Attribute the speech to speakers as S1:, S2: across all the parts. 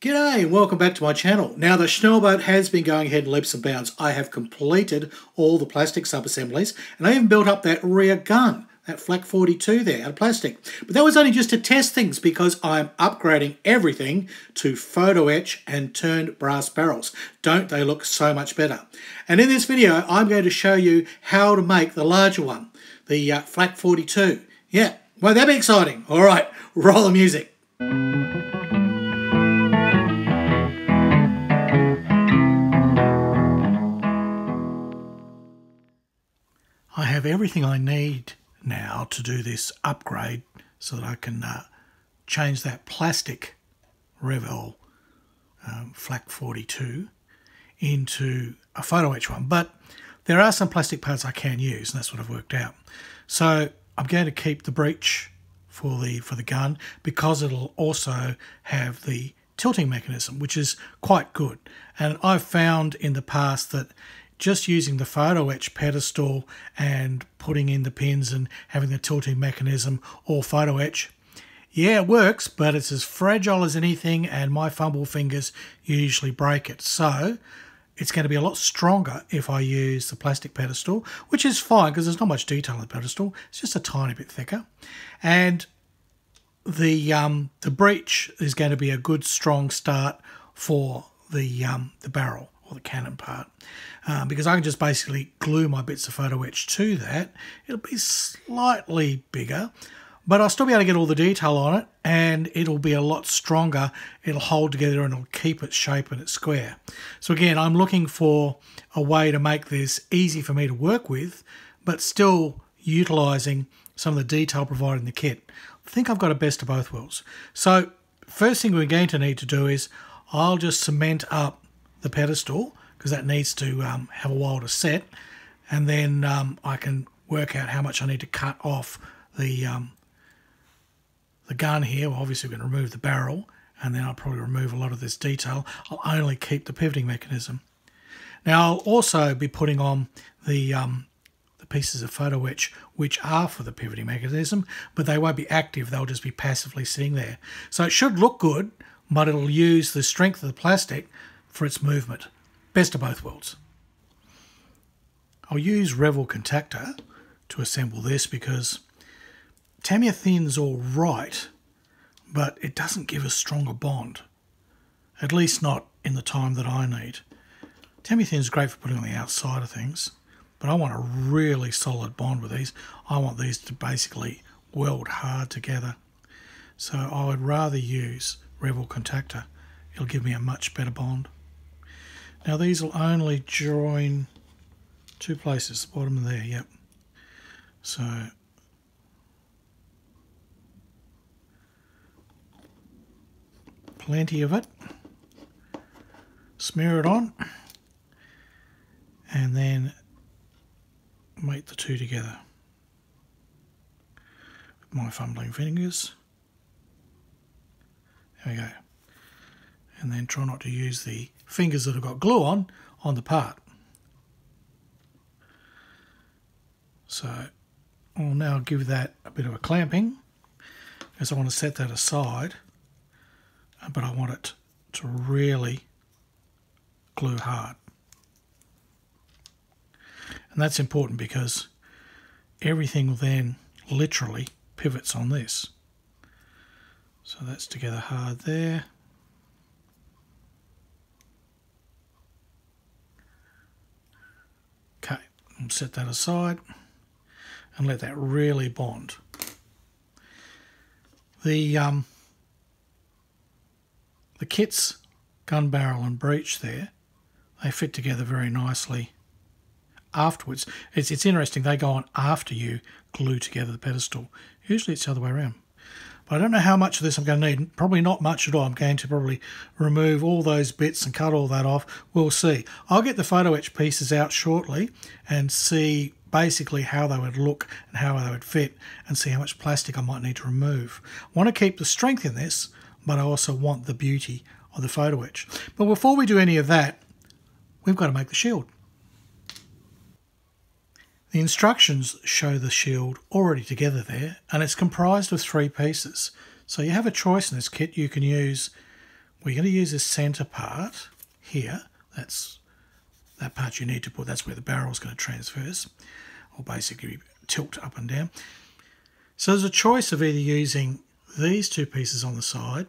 S1: G'day and welcome back to my channel. Now the Schnellboot has been going ahead in leaps and bounds. I have completed all the plastic sub-assemblies and I even built up that rear gun, that Flak 42 there out of plastic. But that was only just to test things because I'm upgrading everything to Photo-etch and turned brass barrels. Don't they look so much better? And in this video I'm going to show you how to make the larger one, the Flak 42. Yeah, won't that be exciting? Alright, roll the music. I have everything I need now to do this upgrade so that I can change that plastic Revell Flak 42 into a Photo-etch one. But there are some plastic parts I can use, and that's what I've worked out. So I'm going to keep the breech for the gun because it'll also have the tilting mechanism, which is quite good. And I've found in the past that just using the Photo-etch pedestal and putting in the pins and having the tilting mechanism or Photo-etch, yeah, it works, but it's as fragile as anything and my fumble fingers usually break it. So it's going to be a lot stronger if I use the plastic pedestal, which is fine because there's not much detail on the pedestal. It's just a tiny bit thicker. And the breech is going to be a good strong start for the barrel or the cannon part, because I can just basically glue my bits of Photo-etch to that. It'll be slightly bigger, but I'll still be able to get all the detail on it, and it'll be a lot stronger. It'll hold together and it'll keep its shape and its square. So again, I'm looking for a way to make this easy for me to work with, but still utilising some of the detail provided in the kit. I think I've got a best of both worlds. So first thing we're going to need to do is I'll just cement up the pedestal because that needs to have a while to set, and then I can work out how much I need to cut off the gun here. Well, obviously we're going to remove the barrel, and then I'll probably remove a lot of this detail. I'll only keep the pivoting mechanism. Now I'll also be putting on the pieces of Photo-etch which are for the pivoting mechanism, but they won't be active, they'll just be passively sitting there. So it should look good, but it'll use the strength of the plastic for its movement. Best of both worlds. I'll use Revell contactor to assemble this because Tamiya thin's all right, but it doesn't give a stronger bond, at least not in the time that I need. Tamiya thin's great for putting on the outside of things, but I want a really solid bond with these. I want these to basically weld hard together. So I would rather use Revell contactor. It'll give me a much better bond. Now these will only join two places, the bottom and there, yep. So plenty of it. Smear it on and then mate the two together with my fumbling fingers. There we go. And then try not to use the fingers that have got glue on the part. So I'll now give that a bit of a clamping because I want to set that aside, but I want it to really glue hard. And that's important because everything then literally pivots on this. So that's together hard there. Okay, I'll set that aside and let that really bond. The kit's gun barrel and breech there, they fit together very nicely afterwards. It's interesting, they go on after you glue together the pedestal. Usually it's the other way around. But I don't know how much of this I'm going to need. Probably not much at all. I'm going to probably remove all those bits and cut all that off. We'll see. I'll get the Photo-etch pieces out shortly and see basically how they would look and how they would fit and see how much plastic I might need to remove. I want to keep the strength in this, but I also want the beauty of the Photo-etch. But before we do any of that, we've got to make the shield. The instructions show the shield already together there, and it's comprised of 3 pieces. So you have a choice in this kit. You can use we're going to use this centre part here. That's that part you need to put. That's where the barrel is going to transverse, or basically tilt up and down. So there's a choice of either using these two pieces on the side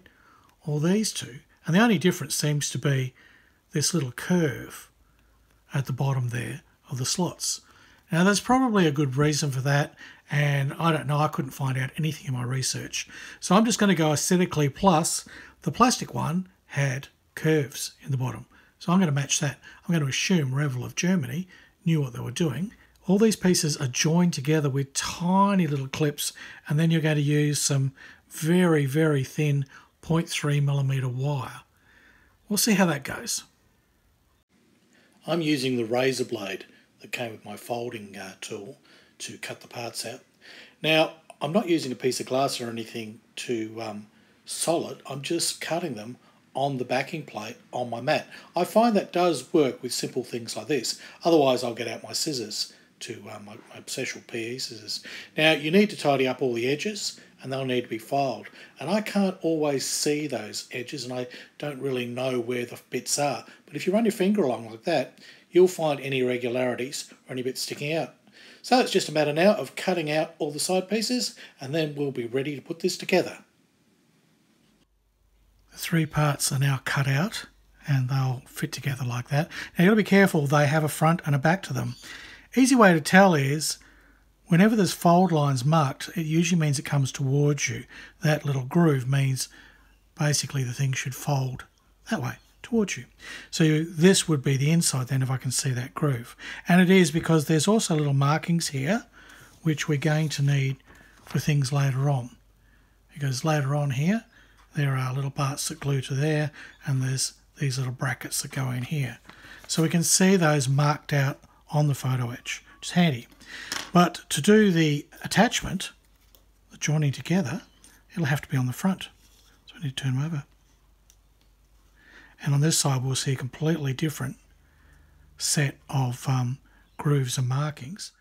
S1: or these two. And the only difference seems to be this little curve at the bottom there of the slots. Now there's probably a good reason for that, and I don't know, I couldn't find out anything in my research. So I'm just going to go aesthetically, plus the plastic one had curves in the bottom. So I'm going to match that. I'm going to assume Revell of Germany knew what they were doing. All these pieces are joined together with tiny little clips, and then you're going to use some very, very thin 0.3mm wire. We'll see how that goes. I'm using the razor blade that came with my folding tool to cut the parts out. Now, I'm not using a piece of glass or anything to solid. I'm just cutting them on the backing plate on my mat. I find that does work with simple things like this. Otherwise, I'll get out my scissors, my special PE scissors. Now, you need to tidy up all the edges, and they'll need to be filed. And I can't always see those edges, and I don't really know where the bits are. But if you run your finger along like that, you'll find any irregularities or any bits sticking out. So it's just a matter now of cutting out all the side pieces, and then we'll be ready to put this together. The three parts are now cut out, and they'll fit together like that. Now you've got to be careful, they have a front and a back to them. Easy way to tell is, whenever there's fold lines marked, it usually means it comes towards you. That little groove means basically the thing should fold that way, towards you. So this would be the inside then, if I can see that groove. And it is because there's also little markings here, which we're going to need for things later on. Because later on here, there are little parts that glue to there, and there's these little brackets that go in here. So we can see those marked out on the Photo-etch, which is handy. But to do the attachment, the joining together, it'll have to be on the front. So we need to turn them over. And on this side, we'll see a completely different set of grooves and markings.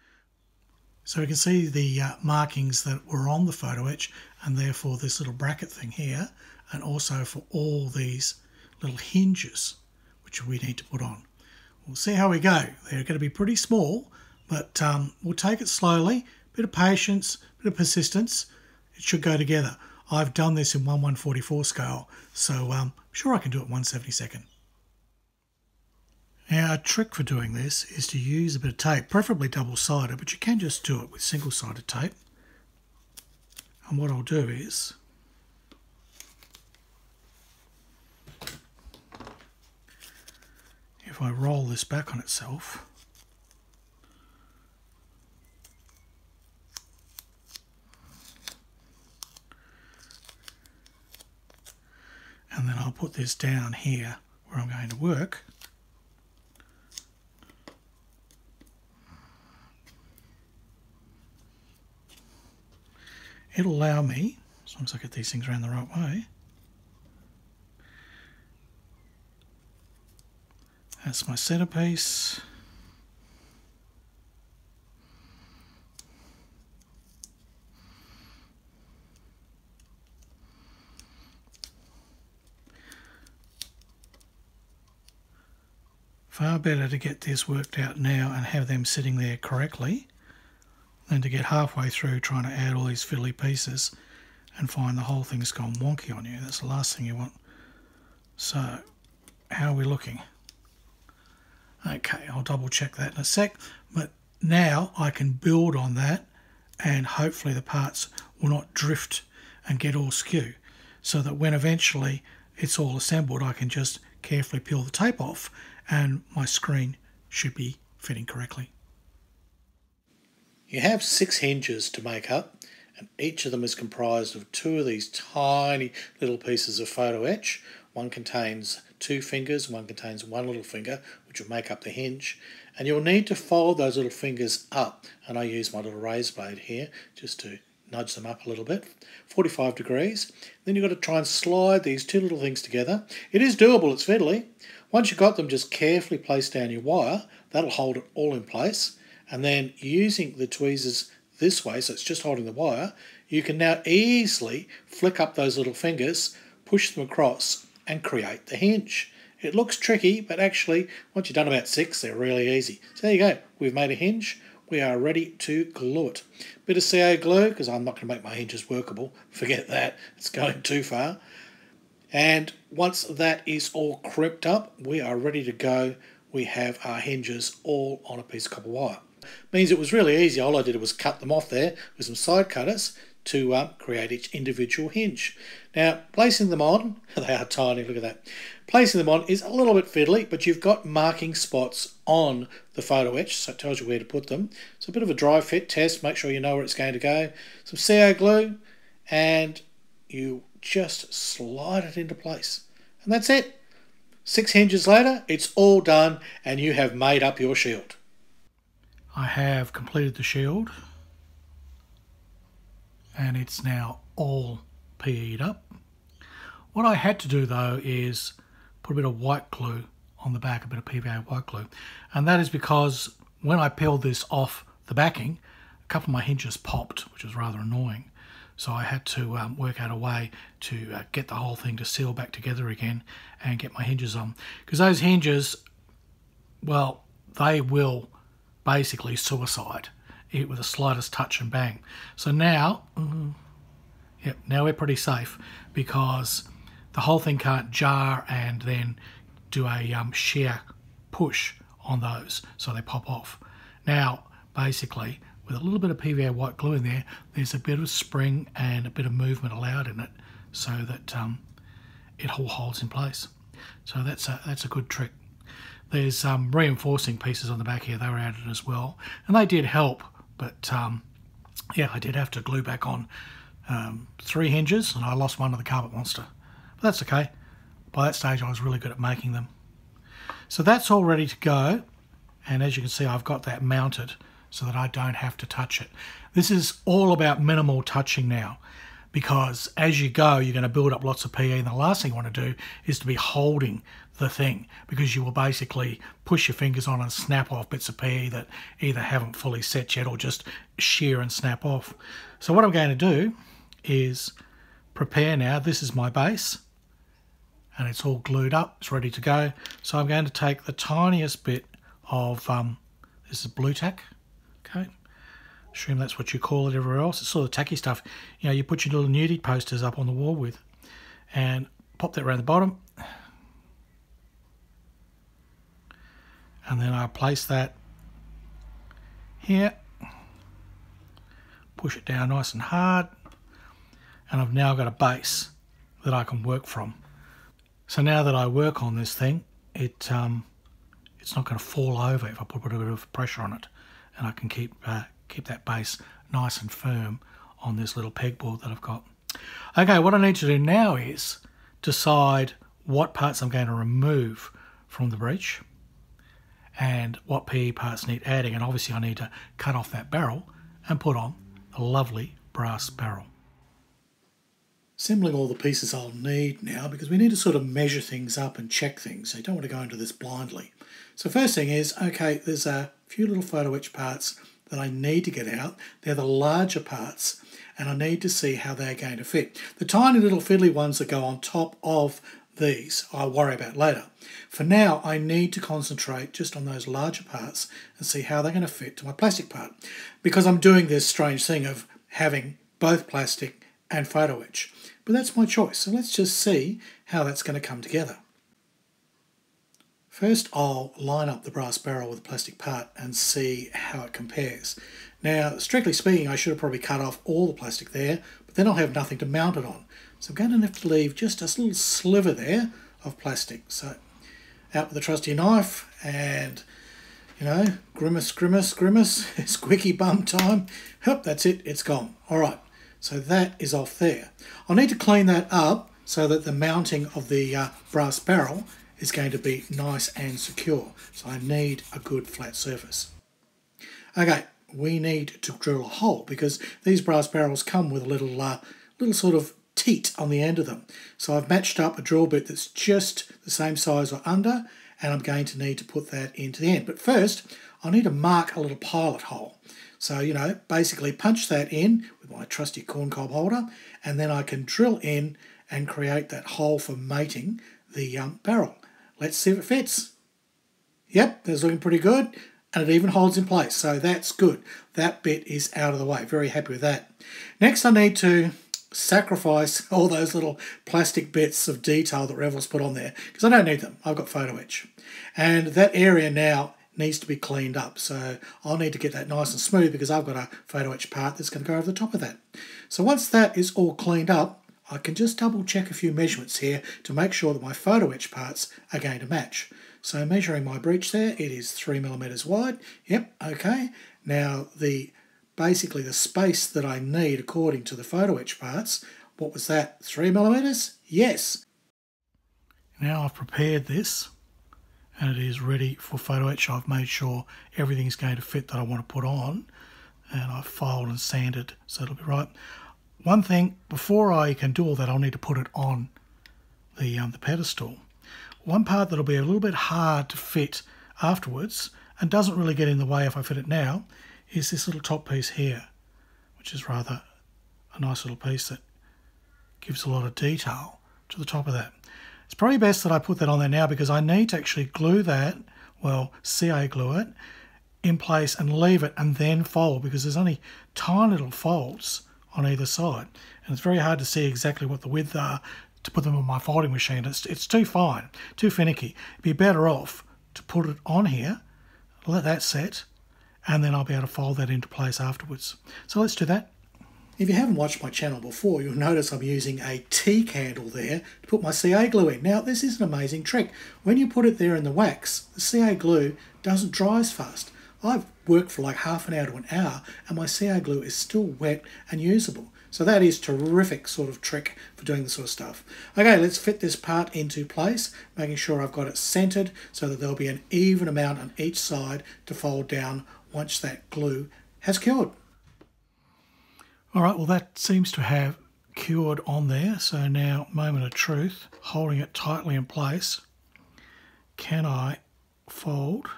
S1: So we can see the markings that were on the Photo-etch, and therefore this little bracket thing here, and also for all these little hinges, which we need to put on. We'll see how we go. They're going to be pretty small, but we'll take it slowly. Bit of patience, bit of persistence. It should go together. I've done this in 1/144 scale, so I'm sure I can do it 1/72. Now, a trick for doing this is to use a bit of tape, preferably double-sided, but you can just do it with single-sided tape. And what I'll do is, if I roll this back on itself, and then I'll put this down here where I'm going to work. It'll allow me, as long as I get these things around the right way. That's my centerpiece. Far better to get this worked out now and have them sitting there correctly than to get halfway through trying to add all these fiddly pieces and find the whole thing's gone wonky on you. That's the last thing you want. So, how are we looking? Okay, I'll double check that in a sec, but now I can build on that, and hopefully the parts will not drift and get all skew, so that when eventually it's all assembled, I can just carefully peel the tape off and my screen should be fitting correctly. You have 6 hinges to make up, and each of them is comprised of 2 of these tiny little pieces of Photo-etch. One contains 2 fingers, one contains 1 little finger, which will make up the hinge. And you'll need to fold those little fingers up, and I use my little razor blade here just to nudge them up a little bit, 45 degrees. Then you've got to try and slide these 2 little things together. It is doable, it's fiddly. Once you've got them, just carefully place down your wire. That'll hold it all in place. And then using the tweezers this way, so it's just holding the wire, you can now easily flick up those little fingers, push them across, and create the hinge. It looks tricky, but actually, once you've done about 6, they're really easy. So there you go. We've made a hinge. We are ready to glue it. Bit of CO glue, because I'm not going to make my hinges workable. Forget that. It's going too far. And once that is all crimped up, we are ready to go. We have our hinges all on a piece of copper wire. Means it was really easy. All I did was cut them off there with some side cutters to create each individual hinge. Now, placing them on, they are tiny, look at that. Placing them on is a little bit fiddly, but you've got marking spots on the photo etch, so it tells you where to put them. So a bit of a dry fit test, make sure you know where it's going to go. Some CO glue, and you just slide it into place. And that's it. 6 hinges later, it's all done, and you have made up your shield. I have completed the shield, and it's now all PE'd up. What I had to do though is put a bit of white glue on the back, a bit of PVA white glue, and that is because when I peeled this off the backing, a couple of my hinges popped, which was rather annoying. So I had to work out a way to get the whole thing to seal back together again and get my hinges on. Because those hinges, well, they will basically suicide it with the slightest touch and bang. So now, yep, now we're pretty safe because the whole thing can't jar and then do a shear push on those so they pop off. Now, basically, with a little bit of PVA white glue in there, there's a bit of spring and a bit of movement allowed in it so that it all holds in place. So that's a good trick. There's reinforcing pieces on the back here, they were added as well, and they did help, but yeah, I did have to glue back on 3 hinges, and I lost one to the carpet monster. But that's okay. By that stage I was really good at making them. So that's all ready to go, and as you can see I've got that mounted so that I don't have to touch it. This is all about minimal touching now, because as you go you're going to build up lots of PE, and the last thing you want to do is to be holding the thing, because you will basically push your fingers on and snap off bits of PE that either haven't fully set yet or just shear and snap off. So what I'm going to do is prepare now. This is my base and it's all glued up, it's ready to go. So I'm going to take the tiniest bit of this is blue tack, okay, assume that's what you call it everywhere else. It's sort of tacky stuff, you know, you put your little nudie posters up on the wall with, and pop that around the bottom, and then I'll place that here, push it down nice and hard, and I've now got a base that I can work from. So now that I work on this thing, it's not going to fall over if I put a bit of pressure on it, and I can keep that base nice and firm on this little pegboard that I've got. Okay, what I need to do now is decide what parts I'm going to remove from the breech and what PE parts need adding, and obviously I need to cut off that barrel and put on a lovely brass barrel. Assembling all the pieces I'll need now, because we need to sort of measure things up and check things, so you don't want to go into this blindly. So first thing is, okay, there's a few little photo etch parts that I need to get out. They're the larger parts, and I need to see how they're going to fit. The tiny little fiddly ones that go on top of these I'll worry about later. For now I need to concentrate just on those larger parts and see how they're going to fit to my plastic part, because I'm doing this strange thing of having both plastic and photo etch. But that's my choice, so let's just see how that's going to come together. First I'll line up the brass barrel with the plastic part and see how it compares. Now, strictly speaking, I should have probably cut off all the plastic there, but then I'll have nothing to mount it on. So I'm going to have to leave just a little sliver there of plastic. So out with the trusty knife and, you know, grimace, grimace, grimace, squeaky bum time. Hup, that's it, it's gone. All right, so that is off there. I'll need to clean that up so that the mounting of the brass barrel is going to be nice and secure. So I need a good flat surface. Okay, we need to drill a hole because these brass barrels come with a little sort of teat on the end of them. So I've matched up a drill bit that's just the same size or under, and I'm going to need to put that into the end. But first, I need to mark a little pilot hole. So, you know, basically punch that in with my trusty corncob holder, and then I can drill in and create that hole for mating the barrel. Let's see if it fits. Yep, that's looking pretty good, and it even holds in place, so that's good. That bit is out of the way. Very happy with that. Next I need to sacrifice all those little plastic bits of detail that Revell's put on there, because I don't need them. I've got Photo-etch. And that area now needs to be cleaned up, so I'll need to get that nice and smooth because I've got a Photo-etch part that's going to go over the top of that. So once that is all cleaned up, I can just double check a few measurements here to make sure that my Photo-etch parts are going to match. So measuring my breech there, it is 3mm wide. Yep, okay. Now basically the space that I need according to the Photo-etch parts, what was that, 3mm? Yes. Now I've prepared this and it is ready for Photo-etch. I've made sure everything's going to fit that I want to put on, and I've filed and sanded so it'll be right. One thing, before I can do all that, I'll need to put it on the pedestal. One part that'll be a little bit hard to fit afterwards and doesn't really get in the way if I fit it now is this little top piece here, which is rather a nice little piece that gives a lot of detail to the top of that. It's probably best that I put that on there now because I need to actually glue that, well, CA glue it in place and leave it and then fold, because there's only tiny little folds on either side and it's very hard to see exactly what the width are to put them on my folding machine. It's too fine, too finicky. It'd be better off to put it on here, let that set, and then I'll be able to fold that into place afterwards. So let's do that. If you haven't watched my channel before, you'll notice I'm using a T candle there to put my CA glue in. Now this is an amazing trick. When you put it there in the wax, the CA glue doesn't dry as fast. I've worked for like half an hour to an hour and my CA glue is still wet and usable. So that is a terrific sort of trick for doing this sort of stuff. Okay, let's fit this part into place, making sure I've got it centered so that there'll be an even amount on each side to fold down once that glue has cured. All right, well that seems to have cured on there. So now, moment of truth, holding it tightly in place, can I fold?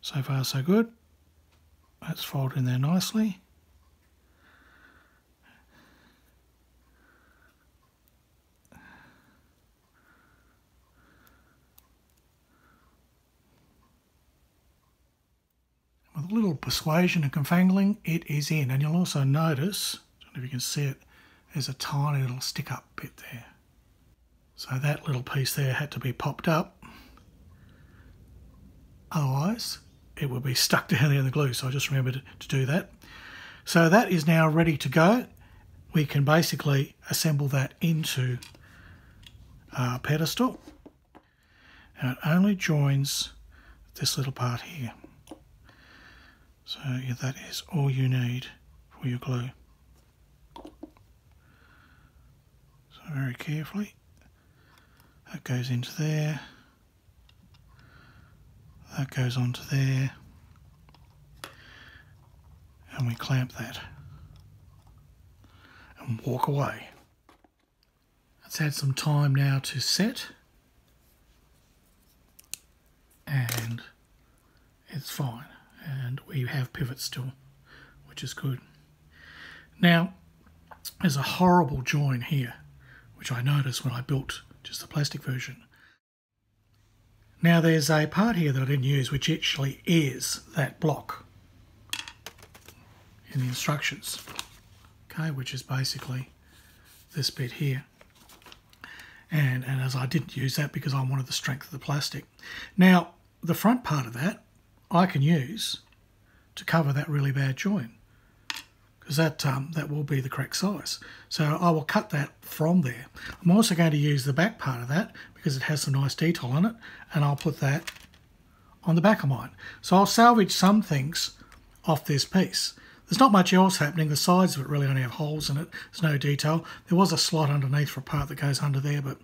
S1: So far so good. Let's fold in there nicely. With a little persuasion and confangling, it is in. And you'll also notice, I don't know if you can see it, there's a tiny little stick-up bit there. So that little piece there had to be popped up. Otherwise, it will be stuck down there in the glue. So I just remembered to do that. So that is now ready to go. We can basically assemble that into our pedestal. And it only joins this little part here. So yeah, that is all you need for your glue. So very carefully, that goes into there, that goes onto there, and we clamp that and walk away. Let's add some time now to set, and it's fine. And we have pivots still, which is good. Now, there's a horrible join here, which I noticed when I built just the plastic version. Now there's a part here that I didn't use, which actually is that block in the instructions, okay, which is basically this bit here. And as I didn't use that because I wanted the strength of the plastic. Now, the front part of that I can use to cover that really bad join, because that will be the correct size. So I will cut that from there. I'm also going to use the back part of that because it has some nice detail on it, and I'll put that on the back of mine. So I'll salvage some things off this piece. There's not much else happening. The sides of it really only have holes in it. There's no detail. There was a slot underneath for a part that goes under there, but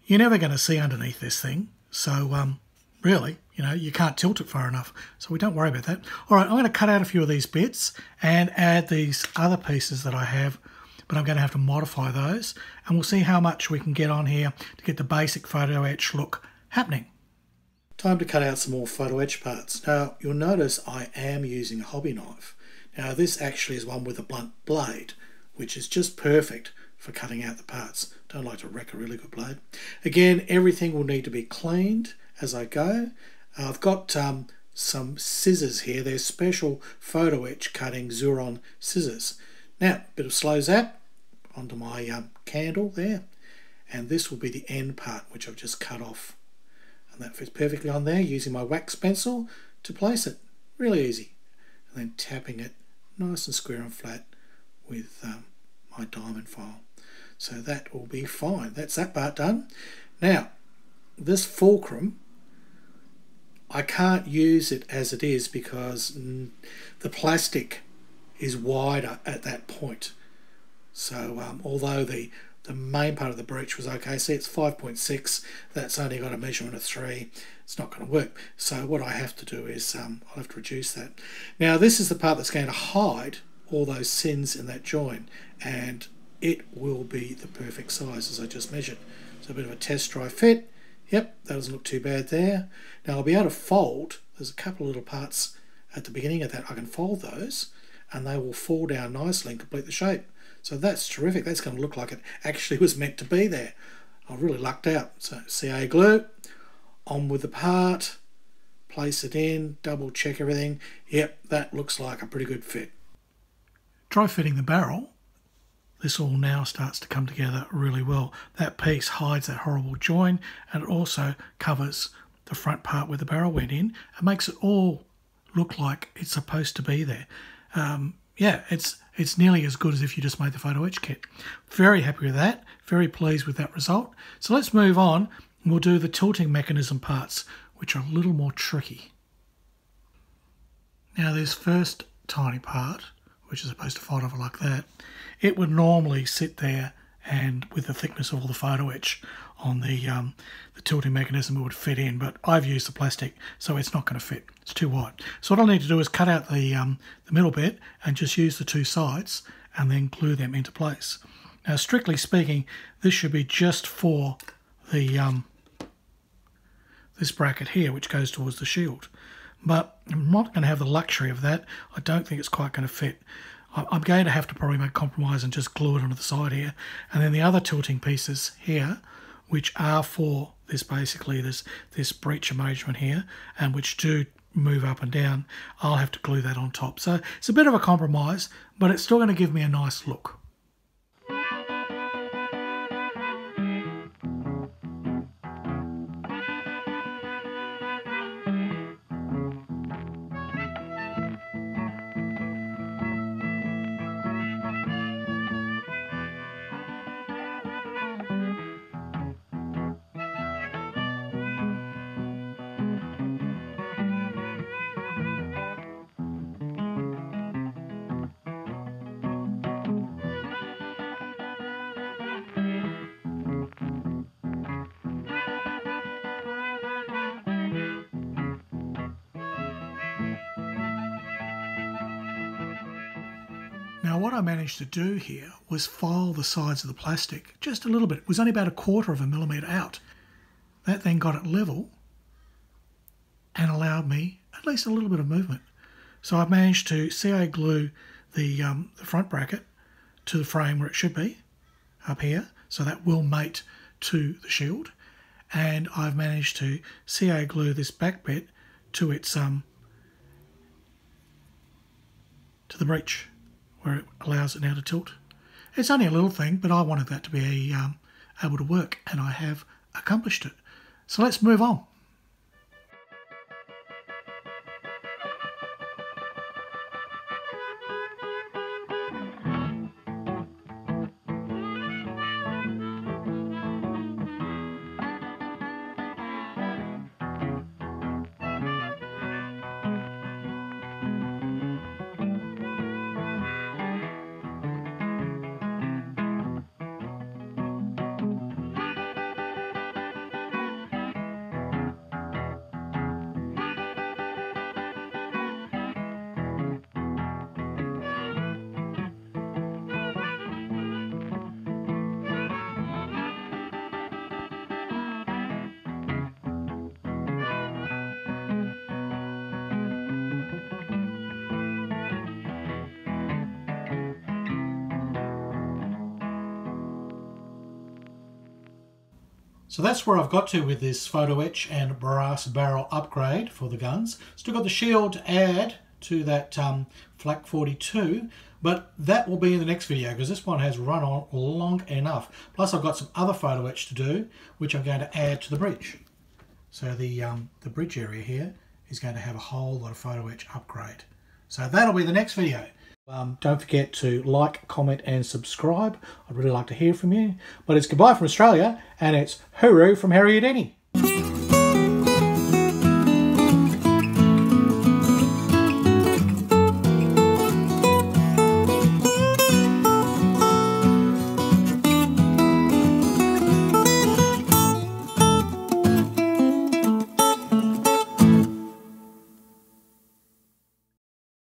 S1: you're never going to see underneath this thing. So really, you know, you can't tilt it far enough, so we don't worry about that. All right, I'm going to cut out a few of these bits and add these other pieces that I have, but I'm going to have to modify those, and we'll see how much we can get on here to get the basic Photo-etch look happening. Time to cut out some more Photo-etch parts. Now, you'll notice I am using a hobby knife. Now, this actually is one with a blunt blade, which is just perfect for cutting out the parts. Don't like to wreck a really good blade. Again, everything will need to be cleaned as I go. I've got some scissors here. They're special Photo-etch cutting Xuron scissors. Now, bit of slow zap onto my candle there, and this will be the end part which I've just cut off. And that fits perfectly on there, using my wax pencil to place it. Really easy. And then tapping it nice and square and flat with my diamond file. So that will be fine. That's that part done. Now, this fulcrum, I can't use it as it is because the plastic is wider at that point. So although the main part of the breech was okay, see it's 5.6, that's only got a measurement of 3, it's not going to work. So what I have to do is I'll have to reduce that. Now this is the part that's going to hide all those sins in that join, and it will be the perfect size as I just measured. So a bit of a test dry fit. Yep, that doesn't look too bad there. Now I'll be able to fold, there's a couple of little parts at the beginning of that, I can fold those and they will fall down nicely and complete the shape. So that's terrific. That's going to look like it actually was meant to be there. I really lucked out. So CA glue, on with the part, place it in, double check everything. Yep, that looks like a pretty good fit. Dry fitting the barrel. This all now starts to come together really well. That piece hides that horrible join, and it also covers the front part where the barrel went in and makes it all look like it's supposed to be there. Yeah, it's nearly as good as if you just made the Photo-etch kit. Very happy with that. Very pleased with that result. So let's move on. We'll do the tilting mechanism parts, which are a little more tricky. Now this first tiny part, which is supposed to fold over like that, it would normally sit there and with the thickness of all the Photo-etch on the tilting mechanism it would fit in, but I've used the plastic so it's not going to fit, it's too wide. So what I'll need to do is cut out the middle bit and just use the two sides and then glue them into place. Now strictly speaking, this should be just for the this bracket here which goes towards the shield, but I'm not going to have the luxury of that. I don't think it's quite going to fit. I'm going to have to probably make a compromise and just glue it onto the side here, and then the other tilting pieces here, which are for this basically this breech arrangement here, and which do move up and down, I'll have to glue that on top. So it's a bit of a compromise, but it's still going to give me a nice look. Now what I managed to do here was file the sides of the plastic just a little bit. It was only about 1/4 of a millimetre out. That then got it level and allowed me at least a little bit of movement. So I've managed to CA glue the front bracket to the frame where it should be, up here, so that will mate to the shield. And I've managed to CA glue this back bit to its to the breech, where it allows it now to tilt. It's only a little thing, but I wanted that to be able to work, and I have accomplished it. So let's move on. So that's where I've got to with this Photo-etch and brass barrel upgrade for the guns. Still got the shield to add to that Flak 42, but that will be in the next video because this one has run on long enough. Plus I've got some other Photo-etch to do, which I'm going to add to the bridge. So the bridge area here is going to have a whole lot of Photo-etch upgrade. So that'll be the next video. Don't forget to like, comment and subscribe. I'd really like to hear from you. But it's goodbye from Australia, and it's hooroo from Harry Houdini.